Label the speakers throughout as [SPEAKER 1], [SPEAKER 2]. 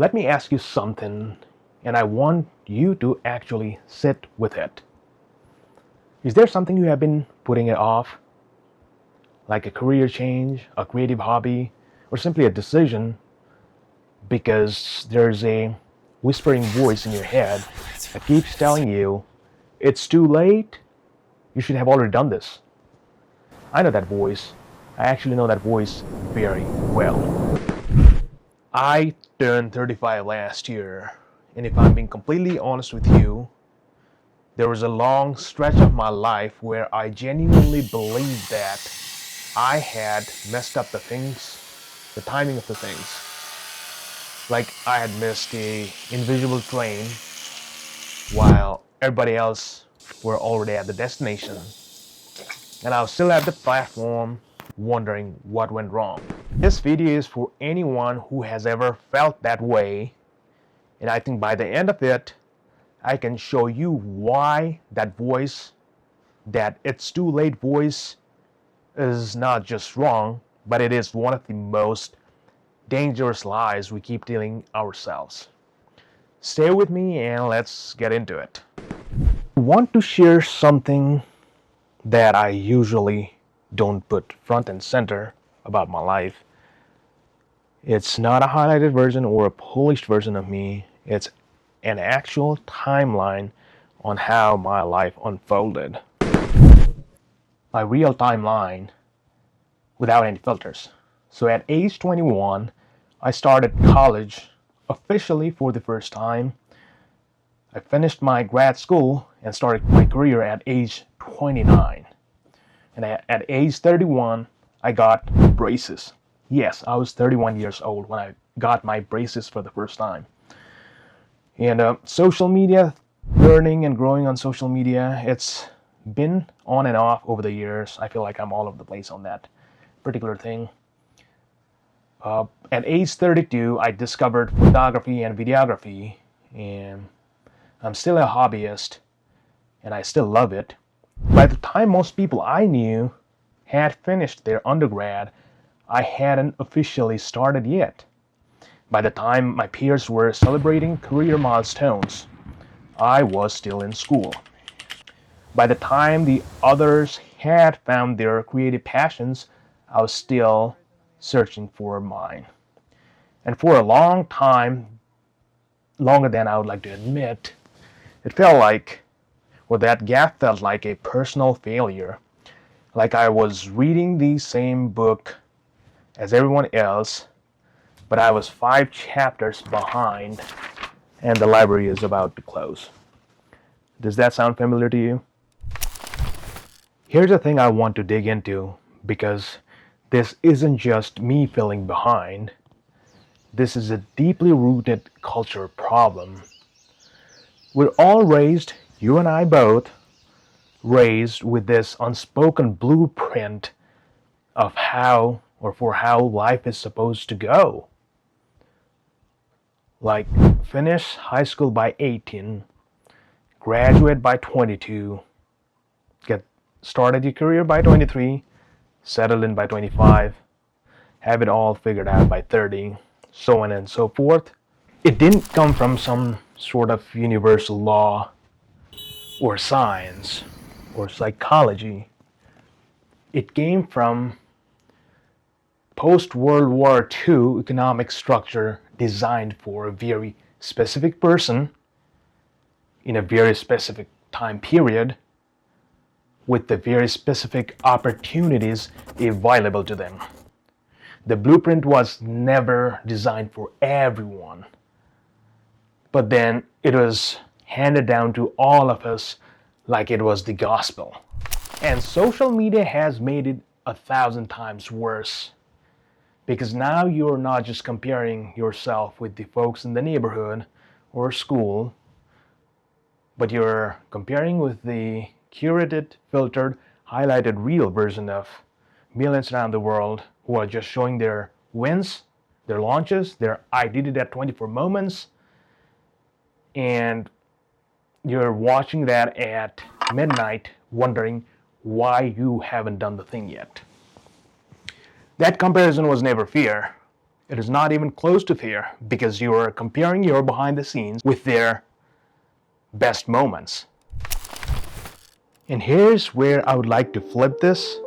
[SPEAKER 1] Let me ask you something, and I want you to actually sit with it. Is there something you have been putting it off? Like a career change, a creative hobby, or simply a decision because there's a whispering voice in your head that keeps telling you it's too late, you should have already done this. I know that voice. I actually know that voice very well. I turned 35 last year, and if I'm being completely honest with you, there was a long stretch of my life where I genuinely believed that I had messed up the timing of the things. Like I had missed the invisible train while everybody else were already at the destination. And I was still at the platform wondering what went wrong. This video is for anyone who has ever felt that way, and I think by the end of it, I can show you why that voice, that it's too late voice, is not just wrong, but it is one of the most dangerous lies we keep telling ourselves. Stay with me and let's get into it. I want to share something that I usually don't put front and center about my life. It's not a highlighted version or a polished version of me. It's an actual timeline on how my life unfolded. My real timeline without any filters. So at age 21, I started college officially for the first time. I finished my grad school and started my career at age 29. And at age 31, I got braces. Yes, I was 31 years old when I got my braces for the first time. And social media, learning and growing on social media, it's been on and off over the years. I feel like I'm all over the place on that particular thing. At age 32, I discovered photography and videography, and I'm still a hobbyist, and I still love it. By the time most people I knew had finished their undergrad, I hadn't officially started yet. By the time my peers were celebrating career milestones, I was still in school. By the time the others had found their creative passions, I was still searching for mine. And for a long time, longer than I would like to admit, it felt like, or that gap felt like a personal failure. Like I was reading the same book as everyone else, but I was 5 chapters behind and the library is about to close. Does that sound familiar to you? Here's the thing I want to dig into, because this isn't just me feeling behind. This is a deeply rooted culture problem. We're all raised, you and I both, raised with this unspoken blueprint of how or for how life is supposed to go. Like finish high school by 18, graduate by 22, get started your career by 23, settle in by 25, have it all figured out by 30, so on and so forth. It didn't come from some sort of universal law or science or psychology. It came from post-World War II economic structure designed for a very specific person in a very specific time period with the very specific opportunities available to them. The blueprint was never designed for everyone, but then it was handed down to all of us like it was the gospel. And social media has made it 1,000 times worse, because now you're not just comparing yourself with the folks in the neighborhood or school, but you're comparing with the curated, filtered, highlighted real version of millions around the world who are just showing their wins, their launches, their I did it at 24 moments, and you're watching that at midnight wondering why you haven't done the thing yet. That comparison was never fair. It is not even close to fair because you are comparing your behind the scenes with their best moments. And here's where I would like to flip this,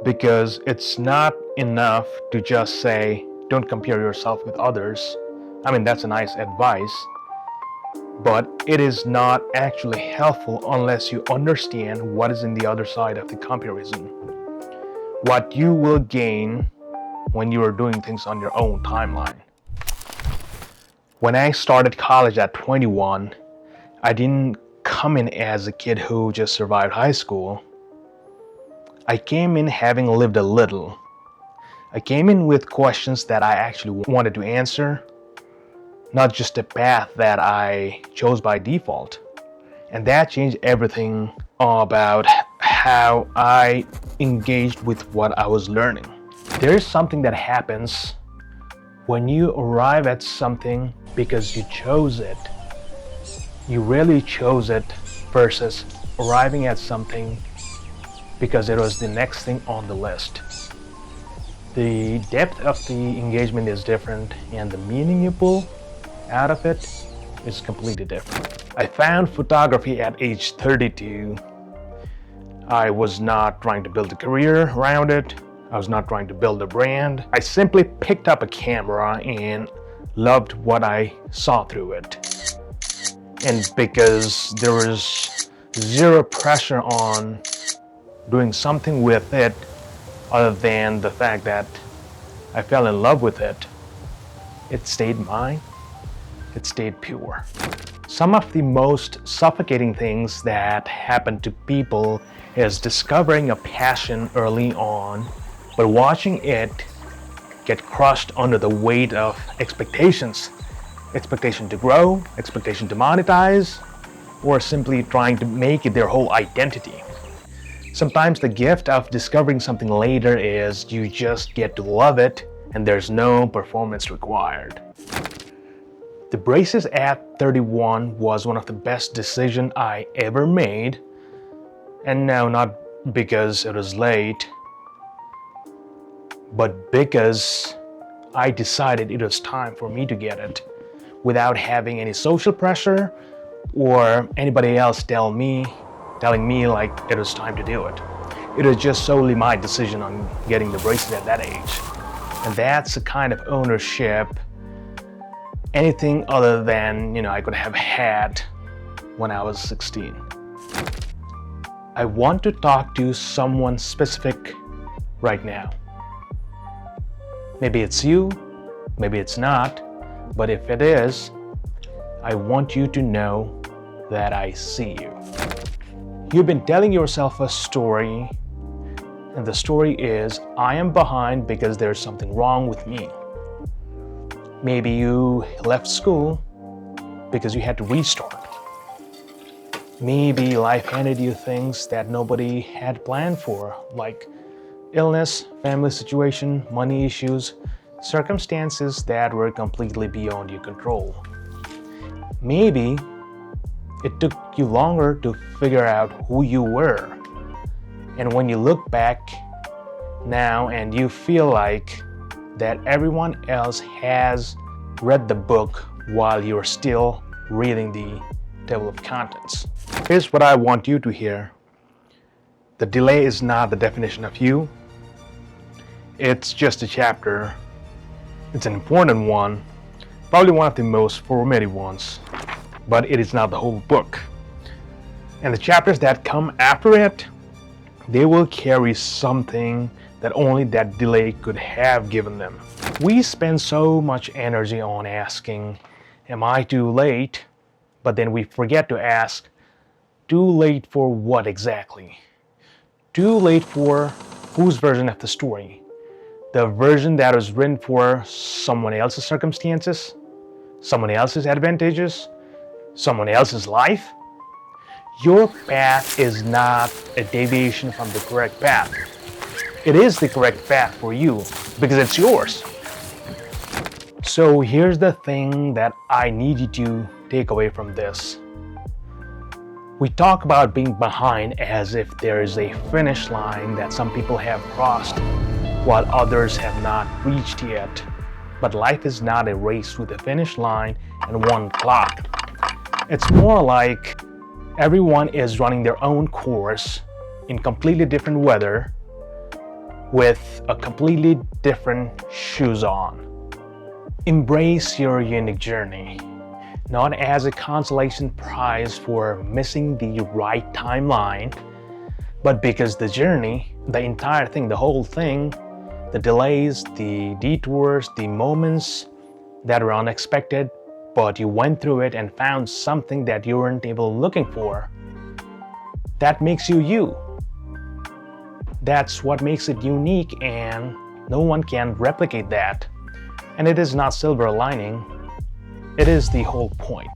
[SPEAKER 1] because it's not enough to just say, don't compare yourself with others. I mean, that's a nice advice, but it is not actually helpful unless you understand what is in the other side of the comparison. What you will gain when you are doing things on your own timeline. When I started college at 21, I didn't come in as a kid who just survived high school. I came in having lived a little. I came in with questions that I actually wanted to answer, not just a path that I chose by default. And that changed everything about how I engaged with what I was learning. There is something that happens when you arrive at something because you chose it. You really chose it versus arriving at something because it was the next thing on the list. The depth of the engagement is different, and the meaning you pull out of it is completely different. I found photography at age 32. I was not trying to build a career around it. I was not trying to build a brand. I simply picked up a camera and loved what I saw through it. And because there was zero pressure on doing something with it other than the fact that I fell in love with it, it stayed mine. It stayed pure. Some of the most suffocating things that happen to people is discovering a passion early on, but watching it get crushed under the weight of expectations. Expectation to grow, expectation to monetize, or simply trying to make it their whole identity. Sometimes the gift of discovering something later is you just get to love it and there's no performance required. The braces at 31 was one of the best decisions I ever made. And no, not because it was late, but because I decided it was time for me to get it without having any social pressure or anybody else telling me like it was time to do it. It was just solely my decision on getting the braces at that age. And that's the kind of ownership anything other than, I could have had when I was 16. I want to talk to someone specific right now. Maybe it's you, maybe it's not, but if it is, I want you to know that I see you. You've been telling yourself a story, and the story is, I am behind because there's something wrong with me. Maybe you left school because you had to restart. Maybe life handed you things that nobody had planned for, like illness, family situation, money issues, circumstances that were completely beyond your control. Maybe it took you longer to figure out who you were. And when you look back now and you feel like that everyone else has read the book while you're still reading the table of contents. Here's what I want you to hear. The delay is not the definition of you. It's just a chapter. It's an important one, probably one of the most formative ones, but it is not the whole book. And the chapters that come after it, they will carry something that only that delay could have given them. We spend so much energy on asking, am I too late? But then we forget to ask, too late for what exactly? Too late for whose version of the story? The version that was written for someone else's circumstances, someone else's advantages, someone else's life? Your path is not a deviation from the correct path. It is the correct path for you because it's yours. So here's the thing that I need you to take away from this. We talk about being behind as if there is a finish line that some people have crossed while others have not reached yet. But life is not a race to the finish line and one clock. It's more like everyone is running their own course in completely different weather with a completely different shoes on. Embrace your unique journey, not as a consolation prize for missing the right timeline, but because the journey, the entire thing, the whole thing, the delays, the detours, the moments that were unexpected, but you went through it and found something that you weren't able looking for, that makes you you. That's what makes it unique, and no one can replicate that. And it is not silver lining, it is the whole point.